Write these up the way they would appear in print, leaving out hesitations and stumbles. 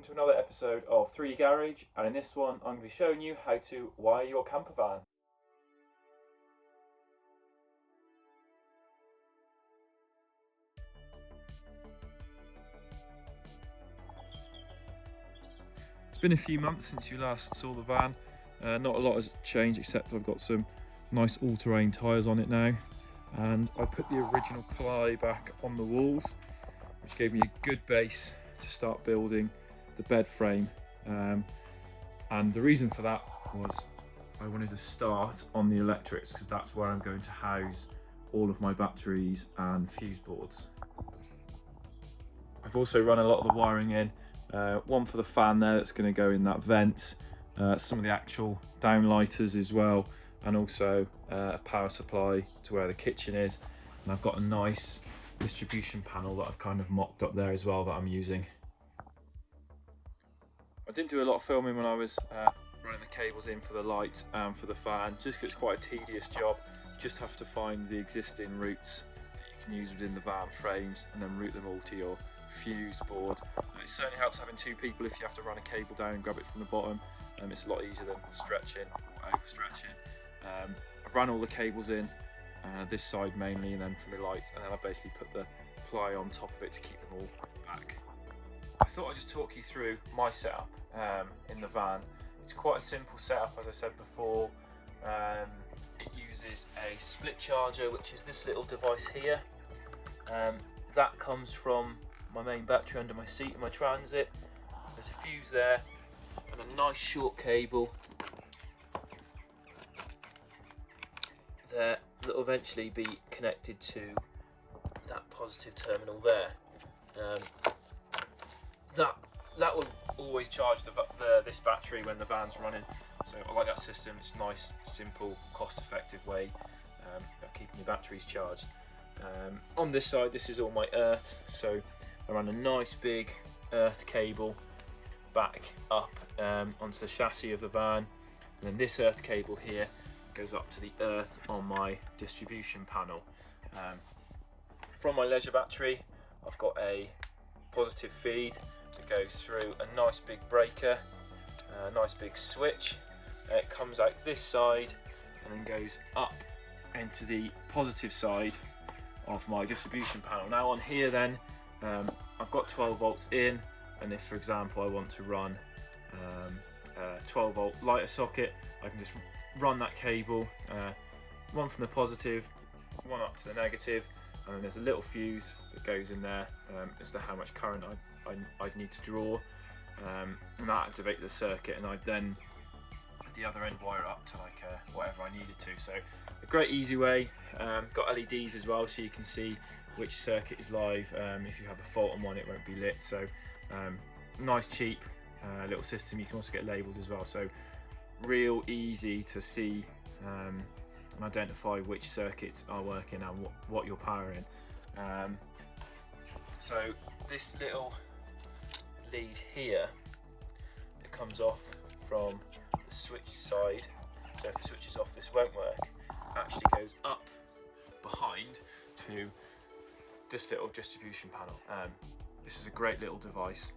welcome to another episode of 3D Garage, and in this one I'm going to be showing you how to wire your camper van. It's been a few months since you last saw the van. Not a lot has changed except I've got some nice all-terrain tyres on it now, and I put the original ply back on the walls, which gave me a good base to start building the bed frame. And the reason for that was I wanted to start on the electrics because that's where I'm going to house all of my batteries and fuse boards. I've also run a lot of the wiring in, one for the fan there that's going to go in that vent, some of the actual downlighters as well, and also a power supply to where the kitchen is. And I've got a nice distribution panel that I've kind of mocked up there as well that I'm using. I didn't do a lot of filming when I was running the cables in for the light and for the fan, just because it's quite a tedious job. You just have to find the existing routes that you can use within the van frames and then route them all to your fuse board. It certainly helps having two people if you have to run a cable down and grab it from the bottom. It's a lot easier than stretching or overstretching. I've run all the cables in, this side mainly, and then for the lights, and then I basically put the ply on top of it to keep them all back. I thought I'd just talk you through my setup in the van. It's quite a simple setup, as I said before. It uses a split charger, which is this little device here. That comes from my main battery under my seat in my Transit. There's a fuse there and a nice short cable there that will eventually be connected to that positive terminal there. That will always charge this battery when the van's running, so I like that system. It's a nice, simple, cost-effective way of keeping your batteries charged. On this side, this is all my earth, so I run a nice big earth cable back up onto the chassis of the van, and then this earth cable here goes up to the earth on my distribution panel. From my leisure battery, I've got a positive feed that goes through a nice big breaker, a nice big switch. It comes out this side and then goes up into the positive side of my distribution panel. Now on here then, I've got 12 volts in, and if for example I want to run a 12 volt lighter socket, I can just run that cable, one from the positive, one up to the negative, and then there's a little fuse that goes in there as to how much current I'd need to draw, and that activates the circuit, and I'd then at the other end wire up to like whatever I needed to. So a great easy way. Got LEDs as well, so you can see which circuit is live. If you have a fault on one, it won't be lit. So nice cheap little system. You can also get labels as well, so real easy to see and identify which circuits are working and what you're powering. So this little lead here, it comes off from the switch side, so if the switch is off this won't work, actually goes up behind to this little distribution panel. This is a great little device.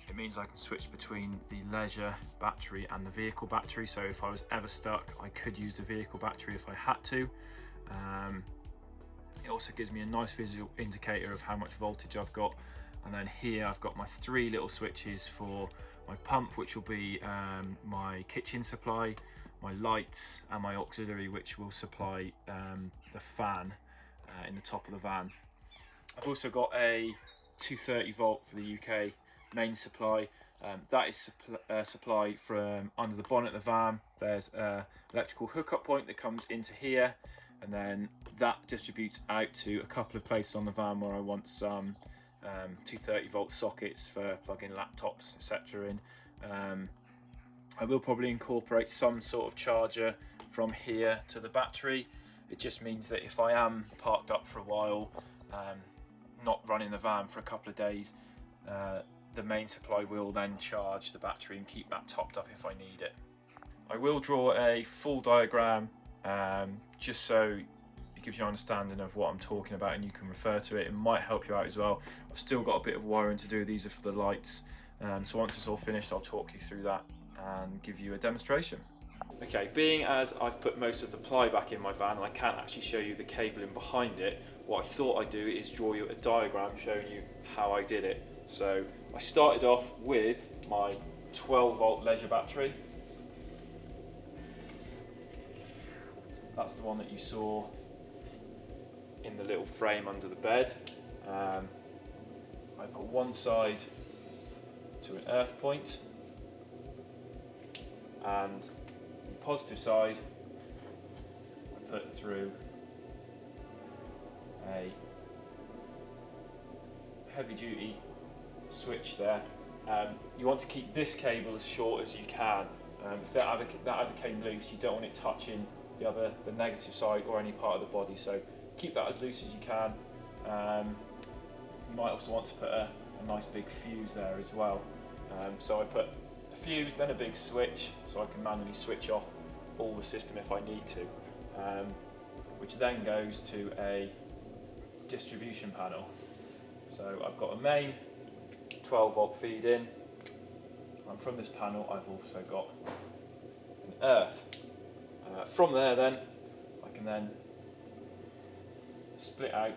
It means I can switch between the leisure battery and the vehicle battery, so if I was ever stuck I could use the vehicle battery if I had to. It also gives me a nice visual indicator of how much voltage I've got, and then here I've got my three little switches for my pump, which will be my kitchen supply, my lights, and my auxiliary, which will supply the fan in the top of the van. I've also got a 230 volt for the UK main supply. That is supplied from under the bonnet of the van. There's an electrical hookup point that comes into here, and then that distributes out to a couple of places on the van where I want some 230 volt sockets for plugging laptops, etc. in. I will probably incorporate some sort of charger from here to the battery. It just means that if I am parked up for a while, not running the van for a couple of days, the main supply will then charge the battery and keep that topped up if I need it. I will draw a full diagram just so it gives you an understanding of what I'm talking about and you can refer to it. It might help you out as well. I've still got a bit of wiring to do. These are for the lights So once it's all finished, I'll talk you through that and give you a demonstration. Okay, being as I've put most of the ply back in my van and I can't actually show you the cabling behind it, what I thought I'd do is draw you a diagram showing you how I did it. So I started off with my 12 volt leisure battery. That's the one that you saw in the little frame under the bed. I put one side to an earth point, and the positive side I put through a heavy duty switch there. You want to keep this cable as short as you can. If that ever came loose, you don't want it touching the negative side or any part of the body, so keep that as loose as you can. You might also want to put a nice big fuse there as well. So I put a fuse, then a big switch, so I can manually switch off all the system if I need to, which then goes to a distribution panel. So I've got a main 12 volt feed in, and from this panel I've also got an earth. From there then, I can then split out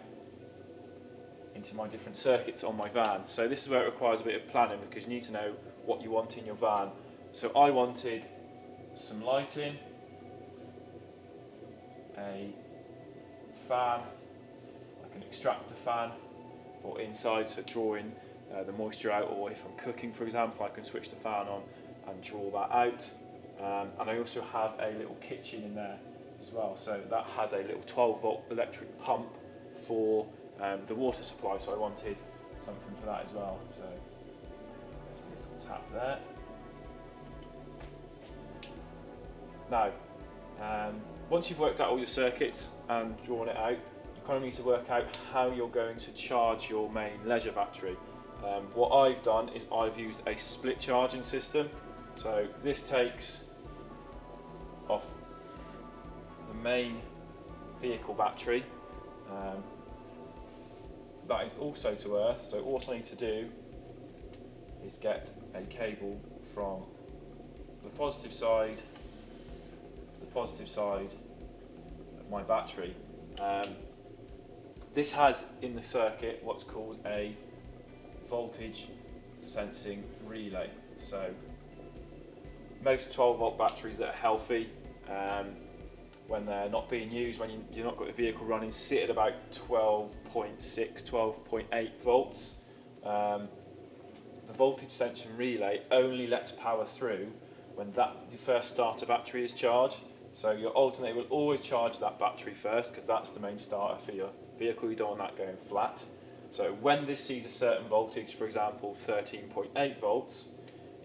into my different circuits on my van. So this is where it requires a bit of planning, because you need to know what you want in your van. So I wanted some lighting, a fan, like an extractor fan for inside, so drawing the moisture out, or if I'm cooking for example, I can switch the fan on and draw that out. And I also have a little kitchen in there as well, so that has a little 12 volt electric pump for the water supply, so I wanted something for that as well. So there's a little tap there. Now, once you've worked out all your circuits and drawn it out, you kind of need to work out how you're going to charge your main leisure battery. What I've done is I've used a split charging system. So this takes off the main vehicle battery. That is also to earth, so all I need to do is get a cable from the positive side to the positive side of my battery. This has in the circuit what's called a voltage sensing relay. So most 12 volt batteries that are healthy, when they're not being used, when you've not got the vehicle running, sit at about 12.6, 12.8 volts. The voltage sensing relay only lets power through when the first starter battery is charged. So your alternator will always charge that battery first, because that's the main starter for your vehicle. You don't want that going flat. So when this sees a certain voltage, for example 13.8 volts,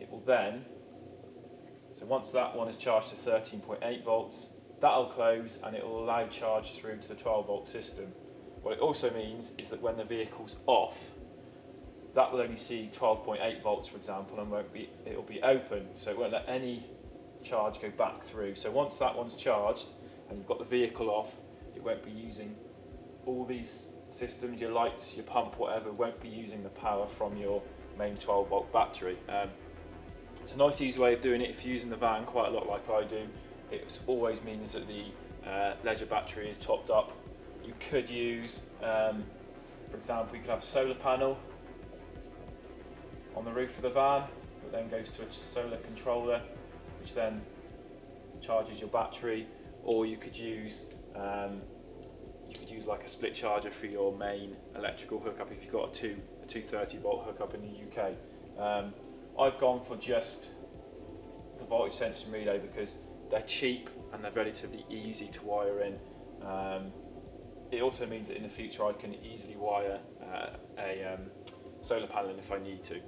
it will then, so once that one is charged to 13.8 volts, that'll close and it will allow charge through to the 12 volt system. What it also means is that when the vehicle's off, that will only see 12.8 volts for example, and it will be open, so it won't let any charge go back through. So once that one's charged and you've got the vehicle off, it won't be using all these systems, your lights, your pump, whatever, won't be using the power from your main 12 volt battery. It's a nice easy way of doing it if you're using the van quite a lot like I do. It always means that the leisure battery is topped up. You could use, for example, you could have a solar panel on the roof of the van that then goes to a solar controller, which then charges your battery, or you could use like a split charger for your main electrical hookup if you've got a 230 volt hookup in the UK. I've gone for just the voltage sensing relay because they're cheap and they're relatively easy to wire in. It also means that in the future I can easily wire a solar panel in if I need to.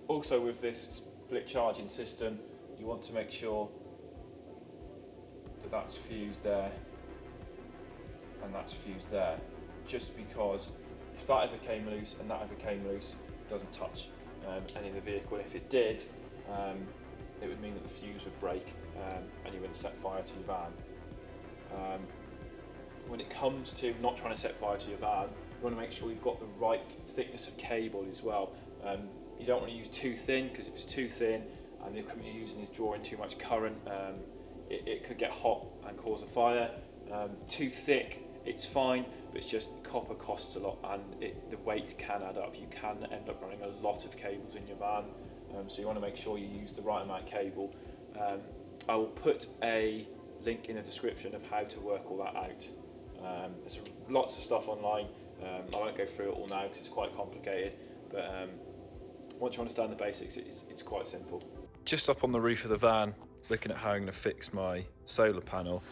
Also with this split charging system, you want to make sure that that's fused there and that's fused there, just because if that ever came loose and that ever came loose, it doesn't touch any of the vehicle. If it did, it would mean that the fuse would break and you wouldn't set fire to your van. When it comes to not trying to set fire to your van, you want to make sure you've got the right thickness of cable as well. you don't want to use too thin, because if it's too thin and the equipment you're using is drawing too much current, it could get hot and cause a fire. Too thick, it's fine, but it's just copper costs a lot, and the weight can add up. You can end up running a lot of cables in your van, so you want to make sure you use the right amount of cable. I will put a link in the description of how to work all that out. There's lots of stuff online. I won't go through it all now because it's quite complicated, but once you understand the basics, it's quite simple. Just up on the roof of the van, looking at how I'm going to fix my solar panel.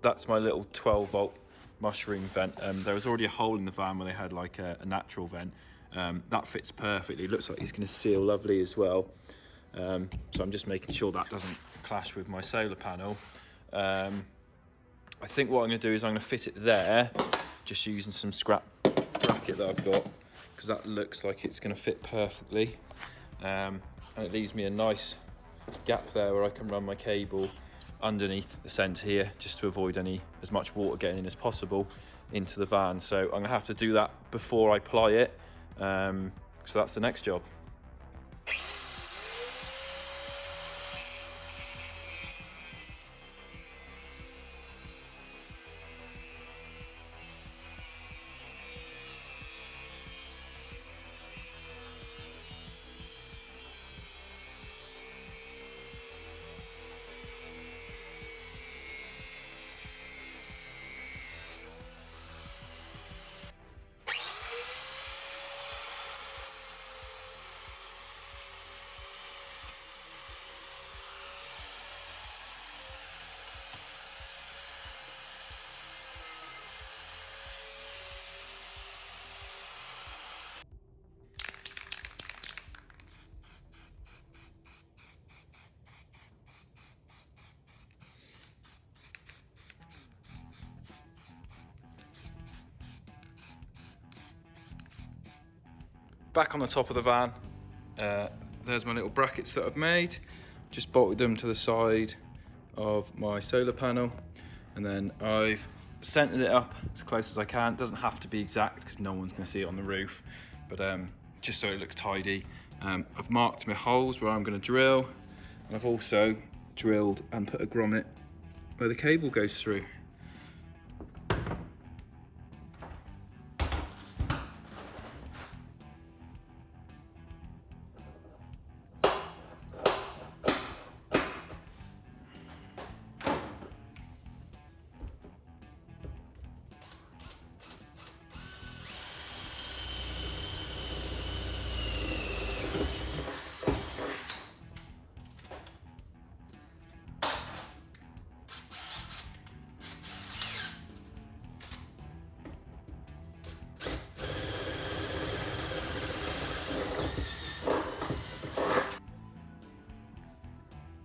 That's my little 12 volt mushroom vent. There was already a hole in the van where they had like a natural vent. That fits perfectly. Looks like it's going to seal lovely as well. So I'm just making sure that doesn't clash with my solar panel. I think what I'm going to do is I'm going to fit it there, just using some scrap bracket that I've got, because that looks like it's going to fit perfectly. And it leaves me a nice gap there where I can run my cable underneath the centre here, just to avoid as much water getting in as possible into the van. So I'm going to have to do that before I ply it. So that's the next job. Back on the top of the van, there's my little brackets that I've made. Just bolted them to the side of my solar panel, and then I've centered it up as close as I can. It doesn't have to be exact because no one's going to see it on the roof, but just so it looks tidy. I've marked my holes where I'm going to drill, and I've also drilled and put a grommet where the cable goes through.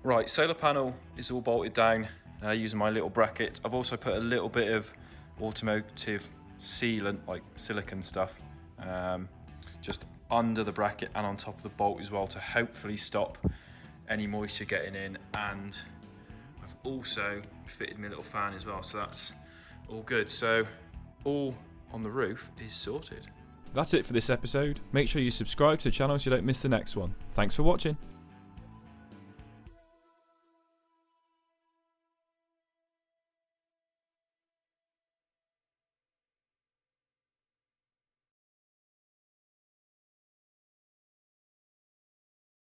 Right, solar panel is all bolted down using my little bracket. I've also put a little bit of automotive sealant, like silicone stuff, just under the bracket and on top of the bolt as well, to hopefully stop any moisture getting in. And I've also fitted my little fan as well, so that's all good. So all on the roof is sorted. That's it for this episode. Make sure you subscribe to the channel so you don't miss the next one. Thanks for watching.